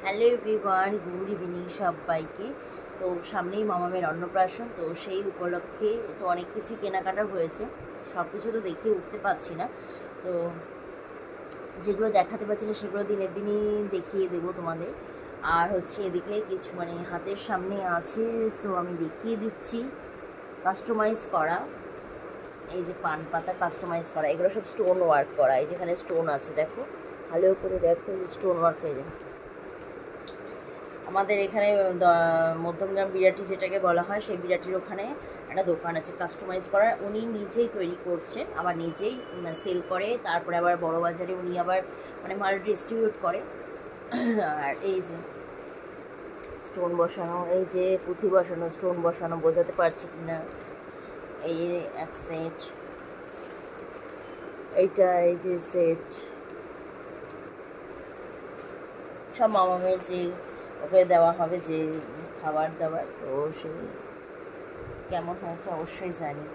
Hello everyone, good evening সবাইকে। তো সামনেই মামামের অন্নপ্রাশন, তো সেই উপলক্ষে তো অনেক কিছু কেনাকাটা হয়েছে। সব কিছু তো দেখিয়ে উঠতে পারছি না, তো যেগুলো দেখাতে পারছি না সেগুলো দিনের দিনই দেখিয়ে দেবো তোমাদের। আর হচ্ছে এদিকে কিছু মানে হাতের সামনে আছে, সো আমি দেখিয়ে দিচ্ছি। কাস্টমাইজ করা, এই যে পান পাতা কাস্টমাইজ করা, এগুলো সব স্টোন ওয়ার্ক করা। এই যেখানে স্টোন আছে দেখো, ভালো করে দেখো, স্টোন ওয়ার্ক হয়ে যায়। আমাদের এখানে মধ্যমগ্রাম বিরাটি যেটাকে বলা হয়, সেই বিরাটির ওখানে একটা দোকান আছে কাস্টমাইজ করার। উনি নিজেই তৈরি করছেন, আবার নিজেই সেল করে, তারপরে আবার বড় বাজারে উনি আবার মানে মাল ডিস্ট্রিবিউট করে। আর এই যে স্টোন বসানো, এই যে পুঁথি বসানো, স্টোন বসানো, বোঝাতে পারছি কিনা, এই এক সেট, এইটা এই যে সেট, সব মামামের যে ওকে দেওয়া হবে যে খাবার দাবার, তো সেই কেমন হয়েছে অবশ্যই জানি।